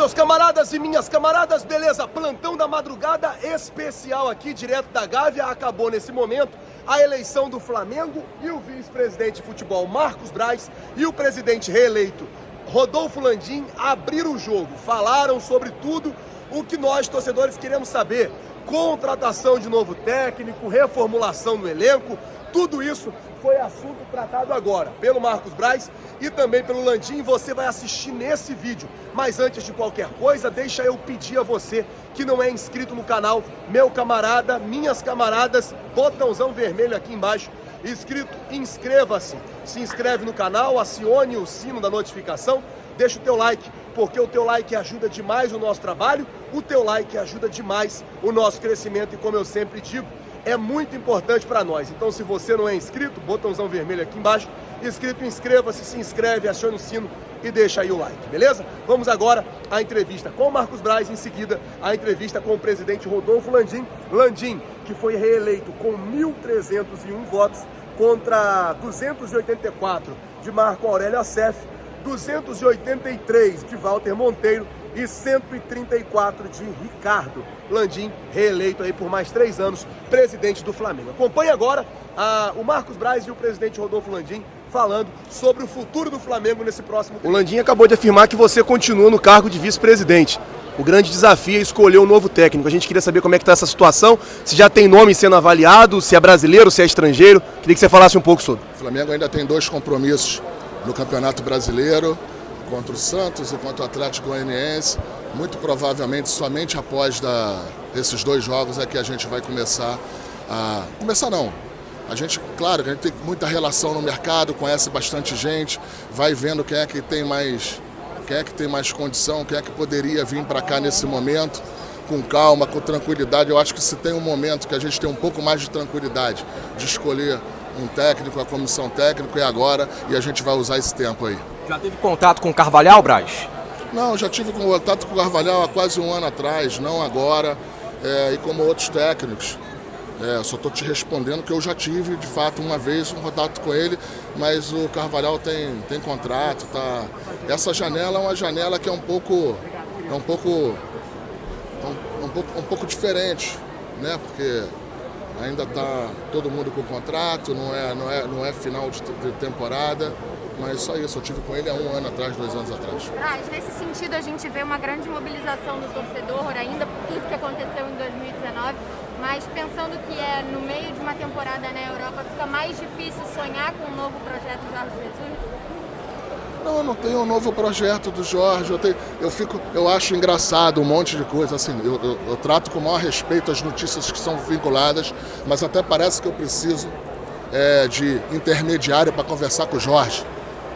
meus camaradas e minhas camaradas, beleza? Plantão da madrugada especial aqui, direto da Gávea. Acabou nesse momento a eleição do Flamengo e o vice-presidente de futebol Marcos Braz e o presidente reeleito Rodolfo Landim abriram o jogo, falaram sobre tudo o que nós, torcedores, queremos saber. Contratação de novo técnico, reformulação do elenco, tudo isso foi assunto tratado agora pelo Marcos Braz e também pelo Landim. Você vai assistir nesse vídeo. Mas antes de qualquer coisa, deixa eu pedir a você que não é inscrito no canal, meu camarada, minhas camaradas, botãozão vermelho aqui embaixo, inscrito, inscreva-se. Se inscreve no canal, acione o sino da notificação, deixa o teu like, porque o teu like ajuda demais o nosso trabalho, o teu like ajuda demais o nosso crescimento e, como eu sempre digo, é muito importante para nós. Então, se você não é inscrito, botãozão vermelho aqui embaixo, inscrito, inscreva-se, se inscreve, acione o sino e deixa aí o like, beleza? Vamos agora à entrevista com o Marcos Braz, em seguida a entrevista com o presidente Rodolfo Landim. Landim, que foi reeleito com 1.301 votos contra 284 de Marco Aurélio Assef, 283 de Walter Monteiro e 134 de Ricardo Landim, reeleito aí por mais 3 anos, presidente do Flamengo. Acompanhe agora o Marcos Braz e o presidente Rodolfo Landim falando sobre o futuro do Flamengo nesse próximo tempo. O Landim acabou de afirmar que você continua no cargo de vice-presidente. O grande desafio é escolher um novo técnico. A gente queria saber como é que está essa situação, se já tem nome sendo avaliado, se é brasileiro, se é estrangeiro. Queria que você falasse um pouco sobre. O Flamengo ainda tem 2 compromissos no Campeonato Brasileiro, contra o Santos e contra o Atlético Goianiense. Muito provavelmente somente após esses 2 jogos é que a gente vai começar a... Começar não. A gente, claro, a gente tem muita relação no mercado, conhece bastante gente, vai vendo quem é que tem mais condição, quem é que poderia vir para cá nesse momento, com calma, com tranquilidade. Eu acho que se tem um momento que a gente tem um pouco mais de tranquilidade de escolher um técnico, a comissão técnica, é agora, e a gente vai usar esse tempo aí. Já teve contato com o Carvalhal, Braz? Não, já tive contato com o Carvalhal há quase 1 ano atrás, não agora, e como outros técnicos. Só estou te respondendo que eu já tive, de fato, uma vez um contato com ele, mas o Carvalhal tem contrato, tá? Essa janela é uma janela que é um pouco diferente, né? Porque ainda está todo mundo com contrato, não é final de temporada, mas só isso, eu tive com ele há 1 ano atrás, 2 anos atrás. Braz, nesse sentido a gente vê uma grande mobilização do torcedor, ainda por tudo que aconteceu em 2019, mas pensando que é no meio de uma temporada na Europa, fica mais difícil sonhar com um novo projeto do Jorge Jesus? Não, eu não tenho um novo projeto do Jorge, eu acho engraçado um monte de coisa, assim, eu trato com o maior respeito as notícias que são vinculadas, mas até parece que eu preciso de intermediário para conversar com o Jorge.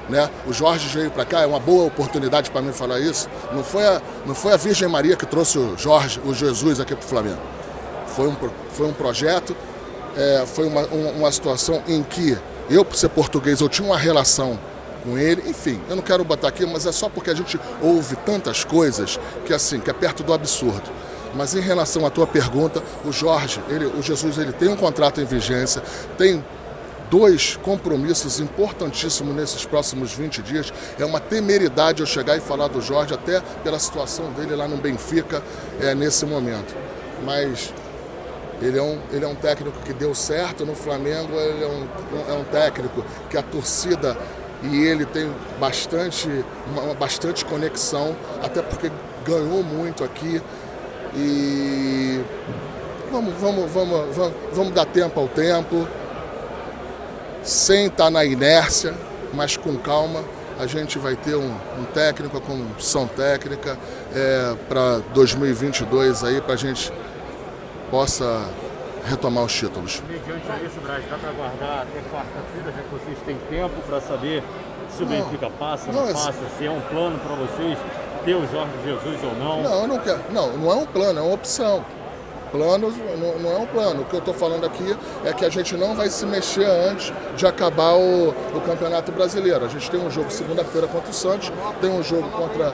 Né? O Jorge veio para cá, é uma boa oportunidade para mim falar isso. Não foi a Virgem Maria que trouxe o Jesus aqui para o Flamengo. Foi um projeto, foi uma situação em que eu, por ser português, eu tinha uma relação com ele. Enfim, eu não quero botar aqui, mas é só porque a gente ouve tantas coisas que é perto do absurdo. Mas em relação à tua pergunta, o Jesus, ele tem um contrato em vigência, tem 2 compromissos importantíssimos nesses próximos 20 dias. É uma temeridade eu chegar e falar do Jorge, até pela situação dele lá no Benfica nesse momento. Mas ele é um técnico que deu certo no Flamengo, ele é um técnico que a torcida e ele tem bastante conexão, até porque ganhou muito aqui. E vamos dar tempo ao tempo, sem estar na inércia, mas com calma. A gente vai ter um técnico, a comissão técnica para 2022 aí, para a gente possa retomar os títulos. Mediante isso, Braz, dá para aguardar até quarta-feira, já que vocês têm tempo para saber se o Benfica passa, não passa, se é um plano para vocês ter o Jorge Jesus ou não? Não, eu não quero. Não é um plano, é uma opção. Plano não é um plano. O que eu estou falando aqui é que a gente não vai se mexer antes de acabar o Campeonato Brasileiro. A gente tem um jogo segunda-feira contra o Santos, tem um jogo contra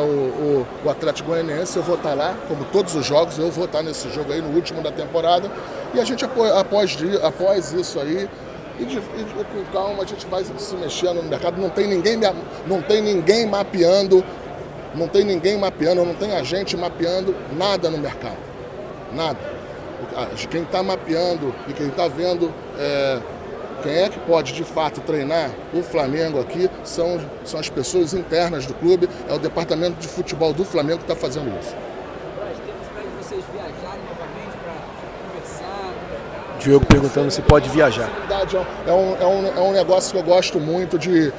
o Atlético Goianiense. Eu vou estar lá, como todos os jogos, eu vou estar nesse jogo aí, no último da temporada. E a gente, após isso aí, e com calma, a gente vai se mexendo no mercado. Não tem ninguém mapeando Não tem ninguém mapeando, não tem agente mapeando nada no mercado. Nada. Quem está mapeando e quem está vendo quem é que pode de fato treinar o Flamengo aqui são as pessoas internas do clube, é o departamento de futebol do Flamengo que está fazendo isso. Temos para vocês viajarem novamente para conversar. Diogo perguntando se pode viajar. É um negócio que eu gosto muito de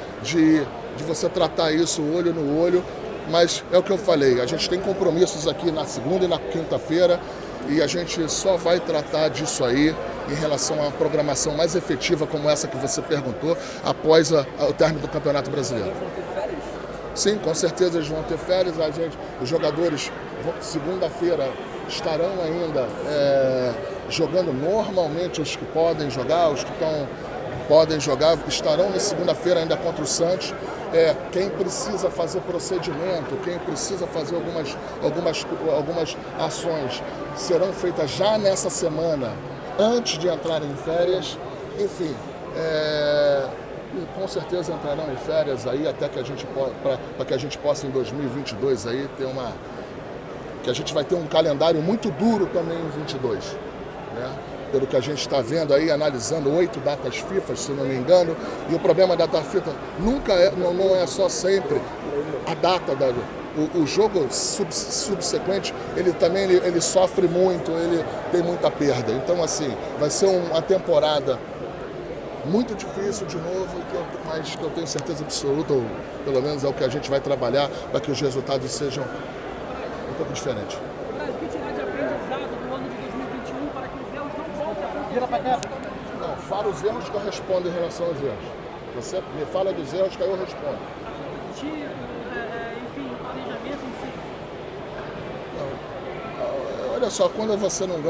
você tratar isso olho no olho, mas é o que eu falei, a gente tem compromissos aqui na segunda e na quinta-feira e a gente só vai tratar disso aí em relação a uma programação mais efetiva como essa que você perguntou após o término do Campeonato Brasileiro. Vão ter férias? Sim, com certeza eles vão ter férias. Os jogadores, segunda-feira, estarão ainda jogando normalmente os que podem jogar, os que podem jogar, estarão na segunda-feira ainda contra o Santos. Quem precisa fazer procedimento, quem precisa fazer algumas ações, serão feitas já nessa semana, antes de entrarem em férias. Enfim, com certeza entrarão em férias aí até que para que a gente possa em 2022 aí ter que a gente vai ter um calendário muito duro também em 22, né? Pelo que a gente está vendo aí, analisando 8 datas FIFA, se não me engano, e o problema da data FIFA não é só sempre a data o jogo subsequente, ele sofre muito, ele tem muita perda. Então, assim, vai ser uma temporada muito difícil de novo, mas que eu tenho certeza absoluta, ou pelo menos é o que a gente vai trabalhar para que os resultados sejam um pouco diferentes. O que tirar de aprendizado do ano de 2021 para que os erros não voltem a acontecer? Não, fala os erros que eu respondo em relação aos erros. Você me fala dos erros que aí eu respondo. Enfim, planejamento em si. Olha só, quando você não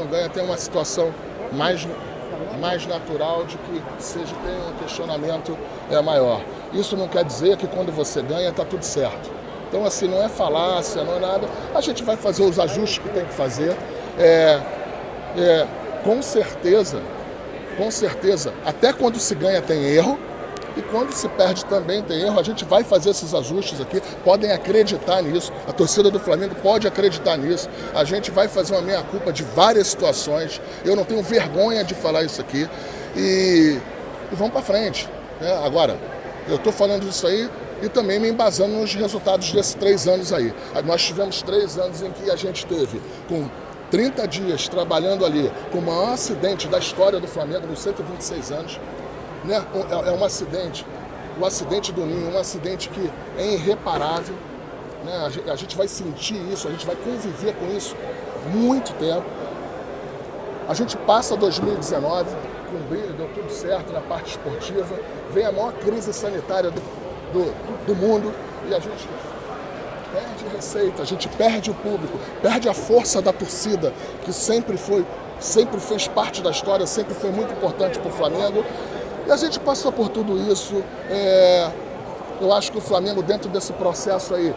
ganha, tem uma situação mais natural de que tem um questionamento maior. Isso não quer dizer que quando você ganha está tudo certo. Então, assim, não é falácia, não é nada. A gente vai fazer os ajustes que tem que fazer. Com certeza, até quando se ganha tem erro. E quando se perde também tem erro, a gente vai fazer esses ajustes aqui, podem acreditar nisso, a torcida do Flamengo pode acreditar nisso, a gente vai fazer uma meia-culpa de várias situações, eu não tenho vergonha de falar isso aqui, e vamos para frente, né? Agora, eu estou falando isso aí e também me embasando nos resultados desses 3 anos aí. Nós tivemos 3 anos em que a gente teve com 30 dias trabalhando ali com o maior acidente da história do Flamengo nos 126 anos, né? É um acidente, o acidente do Ninho, um acidente que é irreparável, né? A gente vai sentir isso, a gente vai conviver com isso muito tempo. A gente passa 2019 com brilho, deu tudo certo na parte esportiva, vem a maior crise sanitária do mundo e a gente perde receita, a gente perde o público, perde a força da torcida, que sempre fez parte da história, sempre foi muito importante para o Flamengo. E a gente passou por tudo isso. Eu acho que o Flamengo, dentro desse processo aí,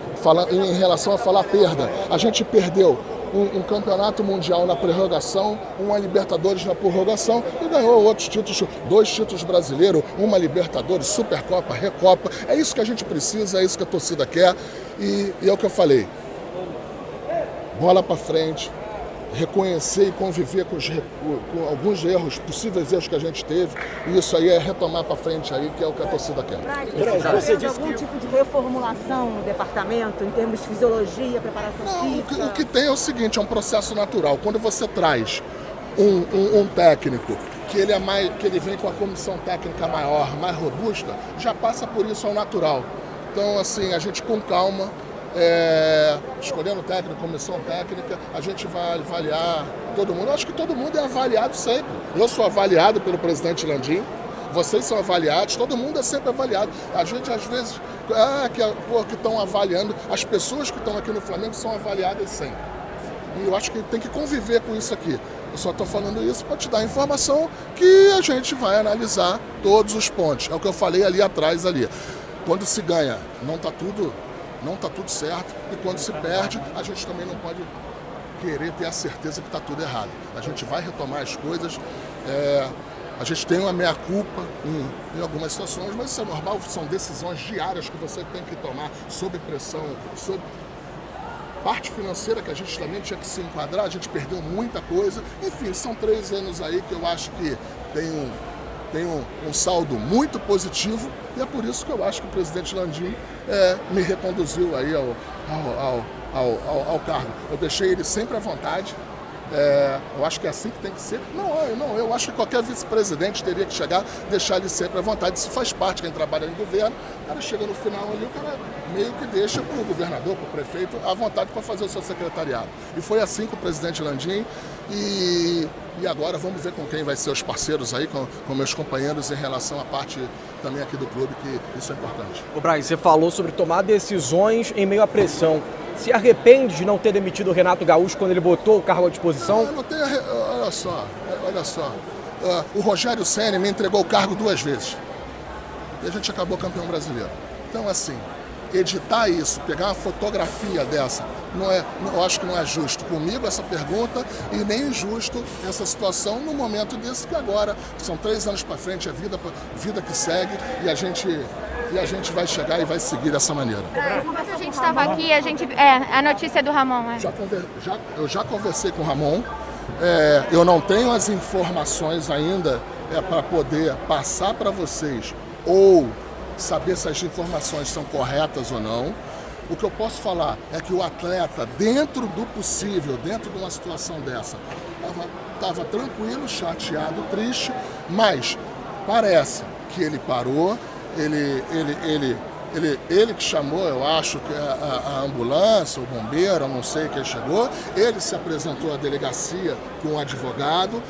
em relação a falar perda, a gente perdeu um campeonato mundial na prorrogação, uma Libertadores na prorrogação e ganhou outros títulos, 2 títulos brasileiros, uma Libertadores, Supercopa, Recopa. É isso que a gente precisa, é isso que a torcida quer e é o que eu falei. Bola para frente, reconhecer e conviver com alguns erros, possíveis erros que a gente teve, e isso aí é retomar para frente aí, que é o que a torcida quer. Você disse algum tipo de reformulação no departamento, em termos de fisiologia, preparação física? O que tem é o seguinte, é um processo natural. Quando você traz um técnico que ele vem com a comissão técnica maior, mais robusta, já passa por isso ao natural. Então, assim, a gente com calma, escolhendo técnico, comissão técnica, a gente vai avaliar todo mundo. Eu acho que todo mundo é avaliado sempre. Eu sou avaliado pelo presidente Landim, vocês são avaliados, todo mundo é sempre avaliado. A gente, às vezes, que estão avaliando, as pessoas que estão aqui no Flamengo são avaliadas sempre. E eu acho que tem que conviver com isso aqui. Eu só estou falando isso para te dar a informação que a gente vai analisar todos os pontos. É o que eu falei ali atrás. Quando se ganha, não está tudo certo, e quando se perde, a gente também não pode querer ter a certeza que está tudo errado. A gente vai retomar as coisas, A gente tem uma meia-culpa em algumas situações, mas isso é normal, são decisões diárias que você tem que tomar sob pressão, sob parte financeira que a gente também tinha que se enquadrar, a gente perdeu muita coisa. Enfim, são 3 anos aí que eu acho que tem um saldo muito positivo e é por isso que eu acho que o presidente Landim me reconduziu aí ao cargo. Eu deixei ele sempre à vontade. Eu acho que é assim que tem que ser. Não, eu acho que qualquer vice-presidente teria que chegar, deixar ele sempre à vontade. Isso faz parte, quem trabalha em governo, o cara chega no final ali, o cara meio que deixa para o governador, para o prefeito, à vontade para fazer o seu secretariado. E foi assim com o presidente Landim. E agora vamos ver com quem vai ser os parceiros aí, com meus companheiros em relação à parte também aqui do clube, que isso é importante. Ô Braz, você falou sobre tomar decisões em meio à pressão. Se arrepende de não ter demitido o Renato Gaúcho quando ele botou o cargo à disposição? Eu não tenho, olha só. O Rogério Ceni me entregou o cargo 2 vezes. E a gente acabou campeão brasileiro. Então, assim, editar isso, pegar uma fotografia dessa, eu acho que não é justo comigo essa pergunta e nem justo essa situação no momento desse que agora são 3 anos para frente, é vida que segue e a gente vai chegar e vai seguir dessa maneira. Enquanto a gente estava aqui, a notícia do Ramon, Eu já conversei com o Ramon, eu não tenho as informações ainda para poder passar para vocês ou saber se as informações são corretas ou não. O que eu posso falar é que o atleta, dentro do possível, dentro de uma situação dessa, estava tranquilo, chateado, triste, mas parece que ele parou, ele que chamou, eu acho, que a ambulância, o bombeiro, eu não sei quem chegou, ele se apresentou à delegacia com um advogado.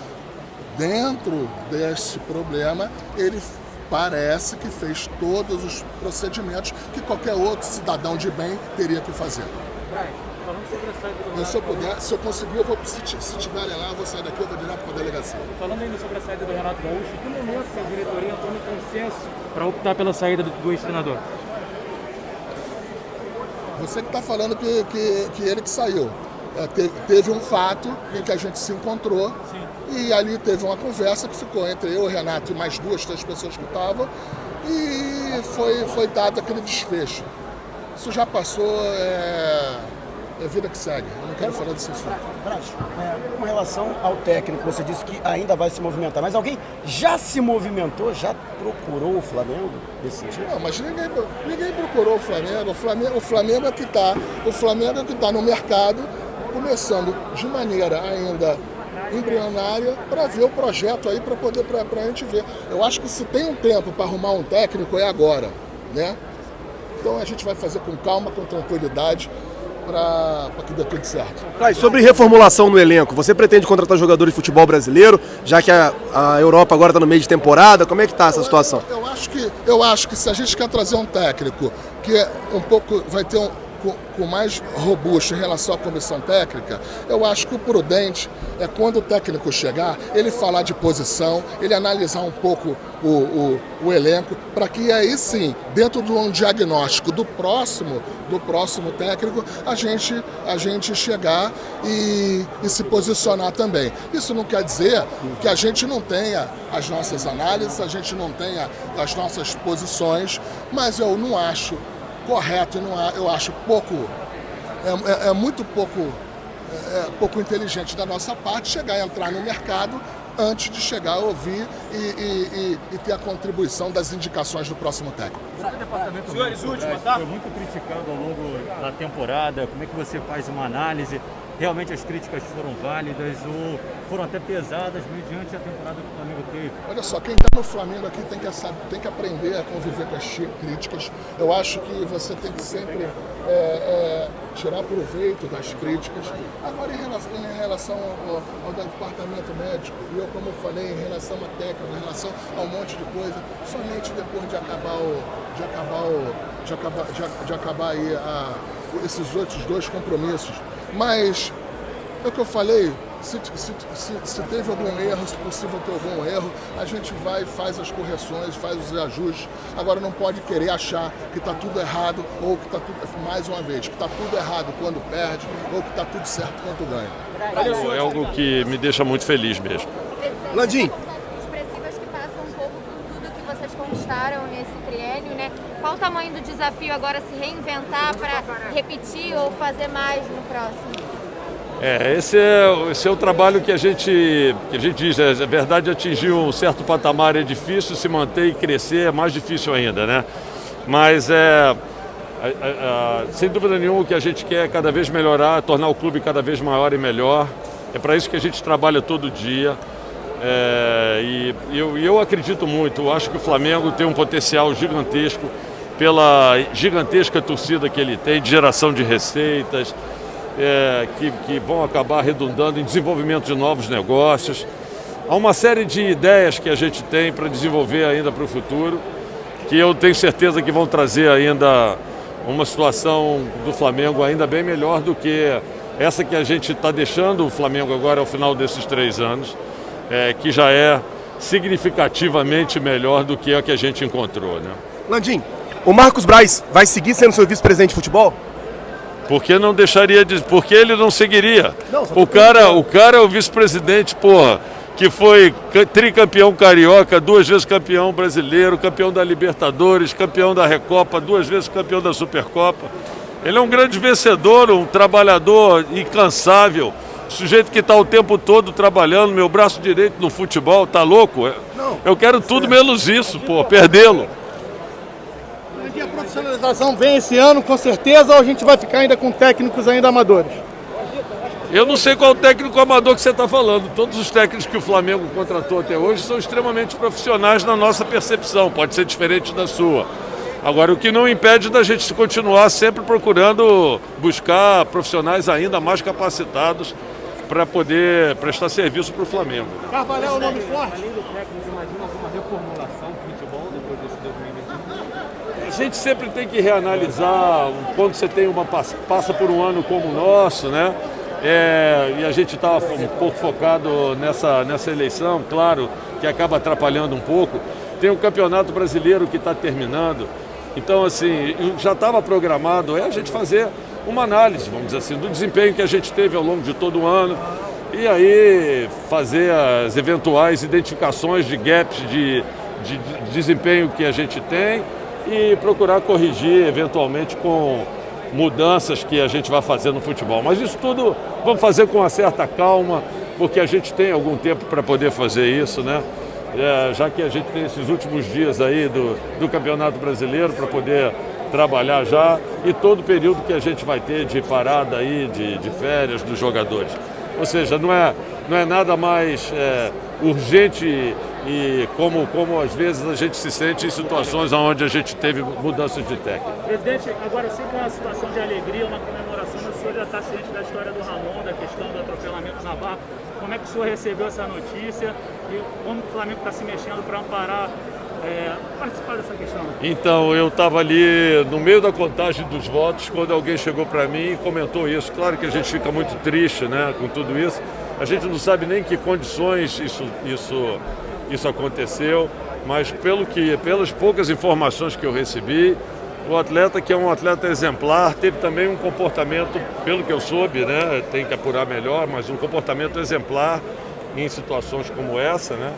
Dentro desse problema, ele parece que fez todos os procedimentos que qualquer outro cidadão de bem teria que fazer. Falando sobre a saída do Renato se eu conseguir, se tiverem lá, eu vou sair daqui, eu vou direto para a delegacia. Falando ainda sobre a saída do Renato Gaúcho, em que momento a diretoria entrou no consenso para optar pela saída do ex-treinador? Você que está falando que ele que saiu. Teve um fato em que a gente se encontrou. Sim. E ali teve uma conversa que ficou entre eu, o Renato e mais 2, 3 pessoas que estavam e foi dado aquele desfecho. Isso já passou, é vida que segue. Eu não quero falar desse assunto. Braz, com relação ao técnico, você disse que ainda vai se movimentar, mas alguém já se movimentou, já procurou o Flamengo nesse sentido? Não, mas ninguém procurou o Flamengo. O Flamengo é que está no mercado, começando de maneira ainda embrionária para ver o projeto aí, para a gente ver. Eu acho que se tem um tempo para arrumar um técnico é agora, né? Então a gente vai fazer com calma, com tranquilidade, para que dê tudo certo. Sobre reformulação no elenco, você pretende contratar jogadores de futebol brasileiro, já que a Europa agora está no meio de temporada? Como é que está essa situação? Eu acho que se a gente quer trazer um técnico que é um pouco, vai ter com mais robusto em relação à comissão técnica, eu acho que o prudente é quando o técnico chegar, ele falar de posição, ele analisar um pouco o elenco, para que aí sim, dentro de um diagnóstico do próximo técnico, a gente chegar e se posicionar também. Isso não quer dizer que a gente não tenha as nossas análises, a gente não tenha as nossas posições, mas eu não acho correto, eu acho muito pouco inteligente da nossa parte chegar a entrar no mercado antes de chegar a ouvir e ter a contribuição das indicações do próximo técnico. Senhores, última, tá? Foi muito criticado ao longo da temporada. Como é que você faz uma análise? Realmente as críticas foram válidas ou foram até pesadas mediante a temporada que o Flamengo teve? Olha só, quem está no Flamengo aqui tem que aprender a conviver com as críticas. Eu acho que você tem que sempre tirar proveito das críticas. Agora, em relação ao departamento médico, e eu, como falei, em relação à técnica, em relação a um monte de coisa, somente depois de acabar aí esses outros 2 compromissos. Mas, é o que eu falei, se teve algum erro, se possível ter algum erro, a gente vai e faz as correções, faz os ajustes. Agora não pode querer achar que está tudo errado ou que está tudo, mais uma vez, que está tudo errado quando perde ou que está tudo certo quando ganha. É algo que me deixa muito feliz mesmo. Landim. Expressivas conquistaram nesse triênio, né? Qual o tamanho do desafio agora se reinventar para repetir ou fazer mais no próximo? Esse é o trabalho que a gente diz, é verdade, atingir um certo patamar é difícil, se manter e crescer é mais difícil ainda, né? Mas sem dúvida nenhuma o que a gente quer é cada vez melhorar, tornar o clube cada vez maior e melhor. É para isso que a gente trabalha todo dia. E eu acredito muito, eu acho que o Flamengo tem um potencial gigantesco pela gigantesca torcida que ele tem, de geração de receitas, que vão acabar redundando em desenvolvimento de novos negócios. Há uma série de ideias que a gente tem para desenvolver ainda para o futuro, que eu tenho certeza que vão trazer ainda uma situação do Flamengo ainda bem melhor do que essa que a gente está deixando o Flamengo agora ao final desses 3 anos, que já é significativamente melhor do que a que a gente encontrou, né? Landim, o Marcos Braz vai seguir sendo seu vice-presidente de futebol? Por que não deixaria de... Por que ele não seguiria? Não, o cara é o vice-presidente, porra, que foi tricampeão carioca, 2 vezes campeão brasileiro, campeão da Libertadores, campeão da Recopa, 2 vezes campeão da Supercopa. Ele é um grande vencedor, um trabalhador incansável, sujeito que está o tempo todo trabalhando, meu braço direito no futebol, tá louco? Eu quero tudo menos isso, pô, perdê-lo. A profissionalização vem esse ano, com certeza, ou a gente vai ficar ainda com técnicos ainda amadores? Eu não sei qual técnico amador que você está falando. Todos os técnicos que o Flamengo contratou até hoje são extremamente profissionais na nossa percepção, pode ser diferente da sua. Agora, o que não impede da gente continuar sempre procurando buscar profissionais ainda mais capacitados para poder prestar serviço para o Flamengo. Carvalho é o nome forte? Além do técnico, imagina alguma reformulação do futebol depois desse 2021? A gente sempre tem que reanalisar quando você tem passa por um ano como o nosso, né? E a gente está um pouco focado nessa eleição, claro, que acaba atrapalhando um pouco. Tem o Campeonato Brasileiro que está terminando. Então, assim, já estava programado a gente fazer uma análise, vamos dizer assim, do desempenho que a gente teve ao longo de todo o ano e aí fazer as eventuais identificações de gaps de desempenho que a gente tem e procurar corrigir eventualmente com mudanças que a gente vai fazer no futebol. Mas isso tudo vamos fazer com uma certa calma, porque a gente tem algum tempo para poder fazer isso, né? Já que a gente tem esses últimos dias aí do Campeonato Brasileiro para poder trabalhar já e todo o período que a gente vai ter de parada aí, de férias dos jogadores. Ou seja, não é nada mais urgente e como às vezes a gente se sente em situações onde a gente teve mudanças de técnico. Presidente, agora eu sei que é uma situação de alegria, uma comemoração, mas o senhor já está ciente da história do Ramon, da questão do atropelamento na barra. Como é que o senhor recebeu essa notícia e como o Flamengo está se mexendo para amparar, participar dessa questão? Então, eu estava ali no meio da contagem dos votos quando alguém chegou para mim e comentou isso. Claro que a gente fica muito triste, né, com tudo isso. A gente não sabe nem em que condições isso aconteceu, mas pelas poucas informações que eu recebi, o atleta, que é um atleta exemplar, teve também um comportamento, pelo que eu soube, né, tem que apurar melhor, mas um comportamento exemplar em situações como essa, né?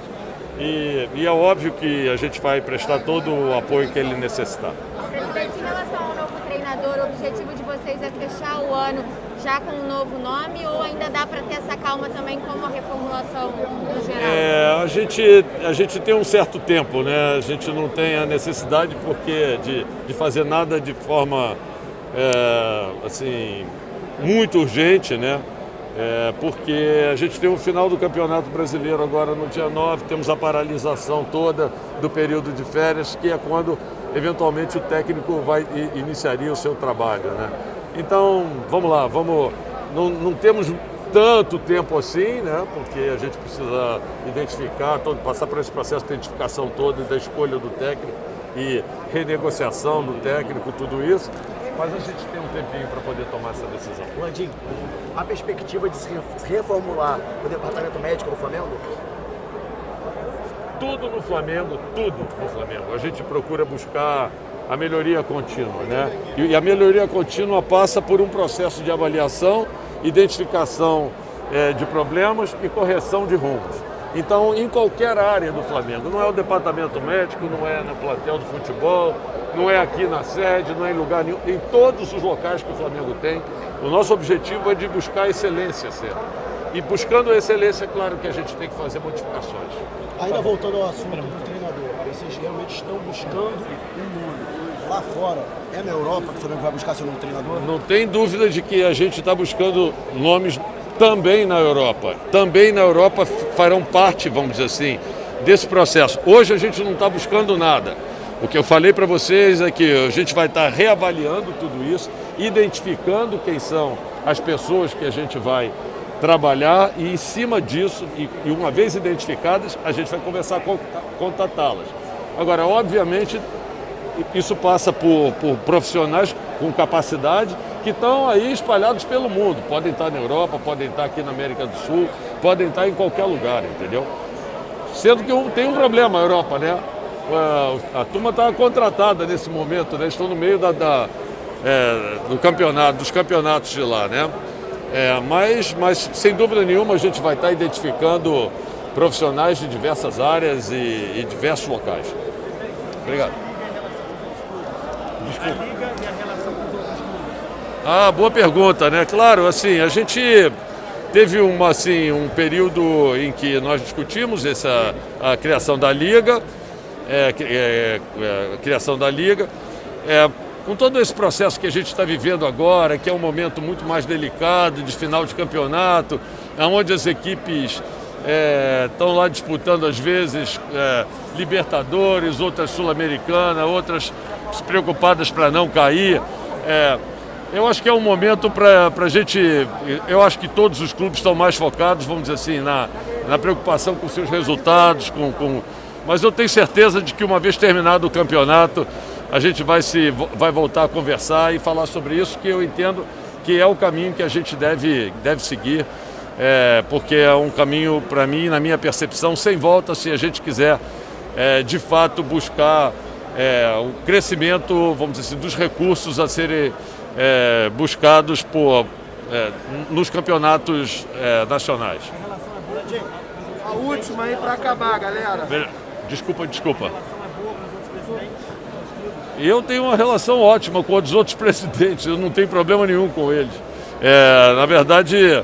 E é óbvio que a gente vai prestar todo o apoio que ele necessitar. Presidente, em relação ao novo treinador, o objetivo de vocês é fechar o ano já com um novo nome ou ainda dá para ter essa calma também como a reformulação no geral? A gente tem um certo tempo, né? A gente não tem a necessidade de fazer nada de forma assim, muito urgente, né? Porque a gente tem o final do Campeonato Brasileiro agora no dia 9, temos a paralisação toda do período de férias, que é quando eventualmente o técnico iniciaria o seu trabalho, né? Então, vamos lá, não temos tanto tempo assim, né? Porque a gente precisa identificar, passar por esse processo de identificação todo, da escolha do técnico e renegociação do técnico, tudo isso. Mas a gente tem um tempinho para poder tomar essa decisão. Landim, a perspectiva de se reformular o departamento médico do Flamengo? Tudo no Flamengo. A gente procura buscar a melhoria contínua, né? E a melhoria contínua passa por um processo de avaliação, identificação de problemas e correção de rumos. Então, em qualquer área do Flamengo, não é o departamento médico, não é no plantel do futebol, não é aqui na sede, não é em lugar nenhum, em todos os locais que o Flamengo tem, o nosso objetivo é de buscar a excelência sempre. E buscando a excelência, é claro que a gente tem que fazer modificações. Ainda voltando ao assunto do treinador, vocês realmente estão buscando um nome lá fora? É na Europa que o Flamengo vai buscar seu novo treinador? Não tem dúvida de que a gente está buscando nomes também na Europa. Também na Europa farão parte, vamos dizer assim, desse processo. Hoje a gente não está buscando nada. O que eu falei para vocês é que a gente vai estar reavaliando tudo isso, identificando quem são as pessoas que a gente vai trabalhar e em cima disso, e uma vez identificadas, a gente vai começar a contatá-las. Agora, obviamente, isso passa por profissionais com capacidade que estão aí espalhados pelo mundo. Podem estar na Europa, podem estar aqui na América do Sul, podem estar em qualquer lugar, entendeu? Sendo que tem um problema a Europa, né? A turma está contratada nesse momento, né? Estão no meio do campeonato, dos campeonatos de lá, né? Mas, sem dúvida nenhuma, a gente vai estar identificando profissionais de diversas áreas e diversos locais. Obrigado. Desculpa. Boa pergunta, né? Claro, assim, a gente teve um período em que nós discutimos a criação da Liga, com todo esse processo que a gente está vivendo agora, que é um momento muito mais delicado, de final de campeonato, onde as equipes estão lá disputando, às vezes, Libertadores, outras Sul-Americana, outras preocupadas para não cair. Eu acho que é um momento para a gente... Eu acho que todos os clubes estão mais focados, vamos dizer assim, na preocupação com seus resultados, mas eu tenho certeza de que uma vez terminado o campeonato, a gente vai voltar a conversar e falar sobre isso, que eu entendo que é o caminho que a gente deve seguir, porque é um caminho, para mim, na minha percepção, sem volta, se a gente quiser, de fato, buscar o crescimento, vamos dizer assim, dos recursos a serem buscados nos campeonatos nacionais. A última aí para acabar, galera. Desculpa. Eu tenho uma relação ótima com os outros presidentes, eu não tenho problema nenhum com eles. Na verdade,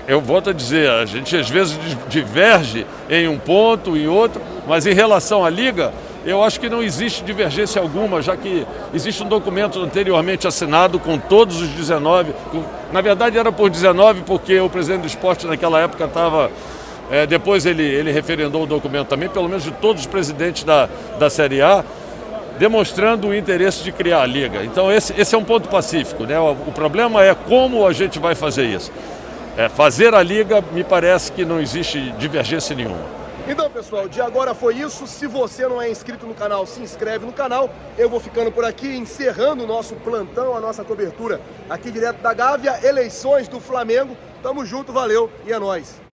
eu volto a dizer, a gente às vezes diverge em um ponto, em outro, mas em relação à Liga, eu acho que não existe divergência alguma, já que existe um documento anteriormente assinado com todos os 19, na verdade era por 19, porque o presidente do esporte naquela época estava... depois ele referendou o documento também, pelo menos de todos os presidentes da Série A, demonstrando o interesse de criar a Liga. Então esse é um ponto pacífico, né? O problema é como a gente vai fazer isso. Fazer a Liga, me parece que não existe divergência nenhuma. Então, pessoal, de agora foi isso. Se você não é inscrito no canal, se inscreve no canal. Eu vou ficando por aqui, encerrando o nosso plantão, a nossa cobertura aqui direto da Gávea, eleições do Flamengo. Tamo junto, valeu e é nóis.